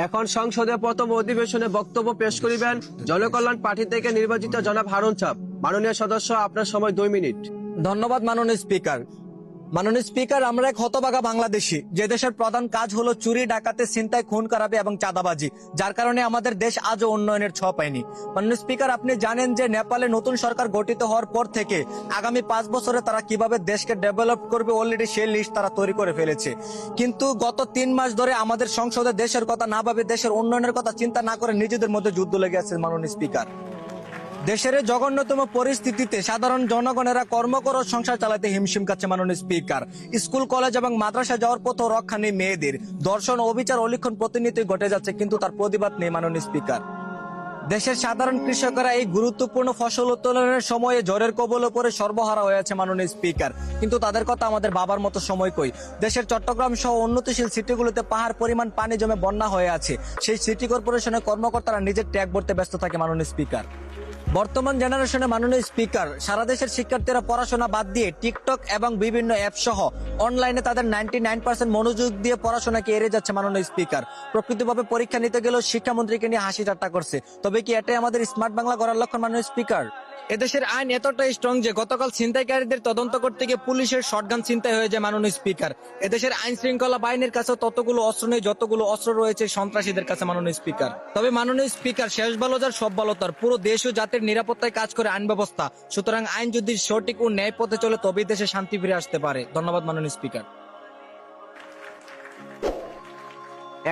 এখন সংসদে প্রথম অধিবেশনে বক্তব্য পেশ করিবেন জনকল্যাণ পার্টি থেকে নির্বাচিত জনাব হারুন চাপ। মাননীয় সদস্য, আপনার সময় 2 মিনিট। ধন্যবাদ মাননীয় স্পিকার। মাননীয় স্পিকার, আমরা এক হতভাগা বাংলাদেশী, যে দেশের প্রধান কাজ হলো চুরি, ডাকাতি, ছিনতাই, খুন খারাপি এবং চাঁদাবাজি, যার কারণে আমাদের দেশ আজও উন্নয়নের ছোঁয়া পায়নি। মাননীয় স্পিকার, আপনি জানেন যে নেপালে নতুন সরকার গঠিত হওয়ার পর থেকে আগামী 5 বছরে তারা কিভাবে দেশকে ডেভেলপ করবে অলরেডি সেই লিস্ট তারা তৈরি করে ফেলেছে। কিন্তু গত 3 মাস ধরে আমাদের সংসদে দেশের কথা না ভাবে, দেশের উন্নয়নের কথা চিন্তা না করে নিজেদের মধ্যে যুদ্ধ লেগে আছে। মাননীয় স্পিকার, দেশের জঘন্যতম পরিস্থিতিতে সাধারণ জনগণেরা কর্মকর সংসার চালাতে হিমশিম খাচ্ছে। মাননীয় স্পিকার, স্কুল কলেজ এবং মাদ্রাসা যাওয়ার পথ রক্ষা নেই মেয়েদের, ধর্ষণ, অবিচার, অলিখন প্রতিনিয়তই ঘটে যাচ্ছে, কিন্তু তার প্রতিবাদ নেই। মাননীয় স্পিকার, দেশের সাধারণ কৃষকরা এই গুরুত্বপূর্ণ ফসল উত্তোলনের সময়ে ঝড়ের কবলে পড়ে সর্বহারা হয়েছে। মাননীয় স্পিকার, কিন্তু তাদের কথা আমাদের বাবার মতো সময় কই। দেশের চট্টগ্রাম সহ উন্নতিশীল সিটিগুলোতে পাহাড় পরিমাণ পানি জমে বন্যা হয়ে আছে, সেই সিটি কর্পোরেশনের কর্মকর্তারা নিজের ট্যাগ ভরতে ব্যস্ত থাকে। মাননীয় স্পিকার, বর্তমান জেনারেশনে মাননীয় স্পিকার, সারা দেশের শিক্ষার্থীরা পড়াশোনা বাদ দিয়ে টিকটক এবং বিভিন্ন অ্যাপ সহ অনলাইনে তাদের 99% মনোযোগ দিয়ে পড়াশোনাকে এড়িয়ে যাচ্ছে। মাননীয় স্পিকার, প্রকৃতভাবে পরীক্ষা নিতে গেলেও শিক্ষামন্ত্রীকে নিয়ে হাসি ঠাট্টা করছে। তবে কি এটাই আমাদের স্মার্ট বাংলা গড়ার লক্ষণ? মাননীয় স্পিকার, এদেশের আইন এতটাই স্ট্রং যে গতকাল ছিনতাইকারীদের তদন্ত করতে গিয়ে পুলিশের শটগান ছিনতাই হয়ে যায়। মাননীয় স্পিকার, এদেশের আইন শৃঙ্খলা বাহিনীর কাছে ততগুলো অস্ত্র নেই যতগুলো অস্ত্র রয়েছে সন্ত্রাসীদের কাছে। মাননীয় স্পিকার, তবে মাননীয় স্পিকার, শেষ ভালো যার সব ভালো তার, পুরো দেশ ও জাতির নিরাপত্তায় কাজ করে আইন ব্যবস্থা। সুতরাং আইন যদি সঠিক ও ন্যায় পথে চলে তবেই দেশে শান্তি ফিরে আসতে পারে। ধন্যবাদ মাননীয় স্পিকার।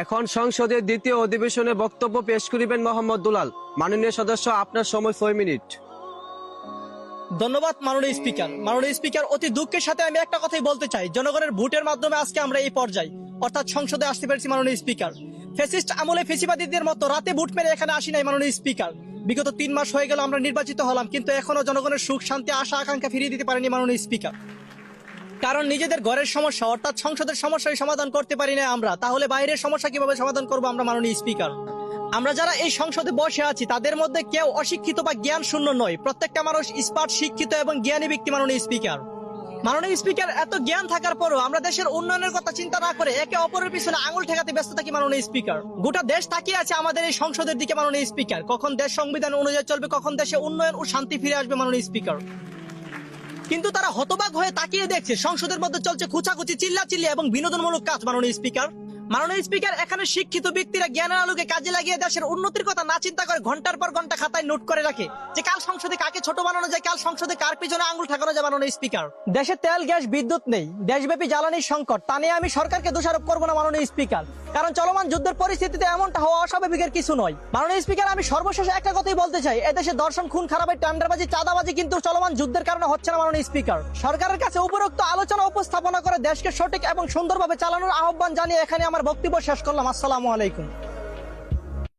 এখন সংসদের দ্বিতীয় অধিবেশনে বক্তব্য পেশ করিবেন মোহাম্মদ দুলাল। মাননীয় সদস্য, আপনার সময় 6 মিনিট। ধন্যবাদ মাননীয় স্পিকার। মাননীয় স্পিকার, অতি দুঃখের সাথে আমি একটা কথাই বলতে চাই, জনগণের ভোটের মাধ্যমে আজকে আমরা এই পর্যায়ে অর্থাৎ সংসদে আসতে পেরেছি। মাননীয় স্পিকার, ফ্যাসিস্ট আমলে ফেসিবাদীদের মতো রাতে ভোট মেরে এখানে আসি নাই। মাননীয় স্পিকার, বিগত 3 মাস হয়ে গেল আমরা নির্বাচিত হলাম, কিন্তু এখনো জনগণের সুখ শান্তি আশা আকাঙ্ক্ষা ফিরিয়ে দিতে পারেনি। মাননীয় স্পিকার, কারণ নিজেদের ঘরের সমস্যা অর্থাৎ সংসদের সমস্যাই সমাধান করতে পারি না আমরা, তাহলে বাইরের সমস্যা কিভাবে সমাধান করবো আমরা? মাননীয় স্পিকার, আমরা যারা এই সংসদে বসে আছি তাদের মধ্যে কেউ অশিক্ষিত বা জ্ঞান শূন্য নয়, প্রত্যেকটা মানুষ স্মার্ট, শিক্ষিত এবং জ্ঞানী ব্যক্তি। মাননীয় স্পিকার, মাননীয় স্পিকার, এত জ্ঞান থাকার পরও আমরা দেশের উন্নয়নের কথা চিন্তা না করে একে অপরের পিছনে আঙুল ঠেকাতে ব্যস্ত থাকি। মাননীয় স্পিকার, গোটা দেশ তাকিয়ে আছে আমাদের এই সংসদের দিকে। মাননীয় স্পিকার, কখন দেশ সংবিধান অনুযায়ী চলবে, কখন দেশে উন্নয়ন ও শান্তি ফিরে আসবে। মাননীয় স্পিকার, কিন্তু তারা হতবাক হয়ে তাকিয়ে দেখছে সংসদের মধ্যে চলছে খুচাখুচি, চিল্লাচিল্লি এবং বিনোদনমূলক কাজ। মাননীয় স্পিকার, মাননীয় স্পিকার, এখানে শিক্ষিত ব্যক্তিরা জ্ঞানের আলোকে কাজে লাগিয়ে দেশের উন্নতির কথা না চিন্তা করে ঘন্টার পর ঘন্টা খাতায় নোট করে রাখে যে কাল সংসদে কাকে ছোট বানানো যায়, কাল সংসদে কার পিছনে আঙুল ঠাকানো যায়। মাননীয় স্পিকার, দেশে তেল, গ্যাস, বিদ্যুৎ নেই, দেশব্যাপী জ্বালানির সংকট, তা নিয়ে আমি সরকারকে দোষারোপ করবো না। মাননীয় স্পিকার, কারণ চলমান যুদ্ধের পরিস্থিতিতে এমনটা হওয়া অস্বাভাবিকের কিছু নয়। মাননীয় স্পিকার, আমি সর্বশেষে একটা কথাই বলতে চাই, এদেশে দর্শন, খুন খারাপের, টেন্ডারবাজি, চাঁদাবাজি কিন্তু চলমান যুদ্ধের কারণে হচ্ছে না। মাননীয় স্পিকার, সরকারের কাছে উপরোক্ত আলোচনা উপস্থাপনা করে দেশকে সঠিক এবং সুন্দরভাবে চালানোর আহ্বান জানিয়ে এখানে আমার বক্তব্য শেষ করলাম। আসসালামু আলাইকুম।